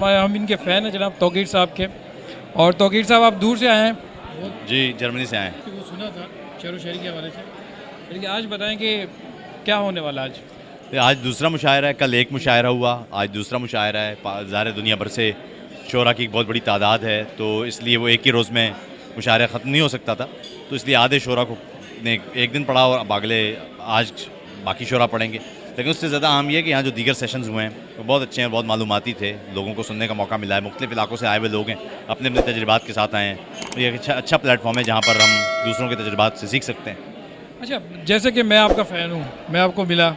ہم ان کے فین ہیں جناب توقیر صاحب کے. اور توقیر صاحب آپ دور سے آئے ہیں. جی جرمنی سے آئے ہیں. وہ سنا تھا شعر و شاعری کے حوالے سے, لیکن آج بتائیں کہ کیا ہونے والا آج. آج دوسرا مشاعرہ ہے, کل ایک مشاعرہ ہوا, آج دوسرا مشاعرہ ہے. ظاہر دنیا بھر سے شعراء کی ایک بہت بڑی تعداد ہے, تو اس لیے وہ ایک ہی روز میں مشاعرہ ختم نہیں ہو سکتا تھا, تو اس لیے آدھے شعراء کو نے ایک دن پڑھا اور اب اگلے آج باقی شعراء پڑھیں گے. لیکن اس سے زیادہ اہم یہ ہے کہ یہاں جو دیگر سیشنز ہوئے ہیں وہ بہت اچھے ہیں, بہت معلوماتی تھے, لوگوں کو سننے کا موقع ملا ہے. مختلف علاقوں سے آئے ہوئے لوگ ہیں, اپنے اپنے تجربات کے ساتھ آئے ہیں. یہ ایک اچھا پلیٹ فارم ہے جہاں پر ہم دوسروں کے تجربات سے سیکھ سکتے ہیں. اچھا, جیسے کہ میں آپ کا فین ہوں, میں آپ کو ملا,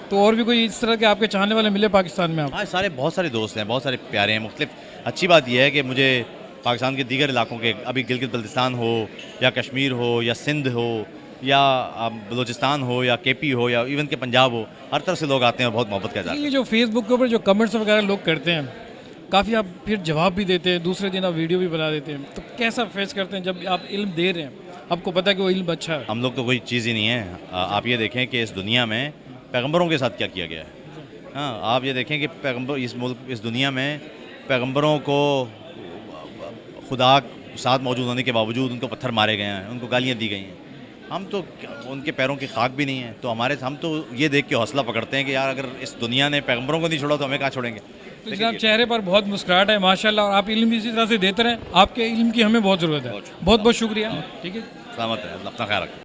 تو اور بھی کوئی اس طرح کے آپ کے چاہنے والے ملے پاکستان میں آپ؟ ہاں, بہت سارے دوست ہیں, بہت سارے پیارے ہیں, مختلف. اچھی بات یہ ہے کہ مجھے پاکستان کے دیگر علاقوں کے, ابھی گلگت بلتستان ہو یا کشمیر ہو یا سندھ ہو یا بلوچستان ہو یا کے پی ہو یا ایون کہ پنجاب ہو, ہر طرف سے لوگ آتے ہیں اور بہت محبت کا اظہار کرتے یہ جو فیس بک کے اوپر جو کمنٹس وغیرہ لوگ کرتے ہیں, کافی آپ پھر جواب بھی دیتے ہیں, دوسرے دن آپ ویڈیو بھی بنا دیتے ہیں, تو کیسا فیس کرتے ہیں جب آپ علم دے رہے ہیں, آپ کو پتہ ہے کہ وہ علم اچھا ہے؟ ہم لوگ تو کوئی چیز ہی نہیں ہے. آپ یہ دیکھیں کہ اس دنیا میں پیغمبروں کے ساتھ کیا کیا گیا ہے. ہاں, آپ یہ دیکھیں کہ پیغمبر اس دنیا میں پیغمبروں کو خدا ساتھ موجود ہونے کے باوجود ان کو پتھر مارے گئے ہیں, ان کو گالیاں دی گئی ہیں. ہم تو ان کے پیروں کی خاک بھی نہیں ہیں, تو ہم تو یہ دیکھ کے حوصلہ پکڑتے ہیں کہ یار اگر اس دنیا نے پیغمبروں کو نہیں چھوڑا تو ہمیں کہاں چھوڑیں گے. تو جناب چہرے پر بہت مسکراہٹ ہے ماشاءاللہ, اور آپ علم بھی اسی طرح سے دیتے رہیں. آپ کے علم کی ہمیں بہت ضرورت ہے. بہت بہت شکریہ. ٹھیک ہے, سلامت ہے, اپنا خیال رکھیں.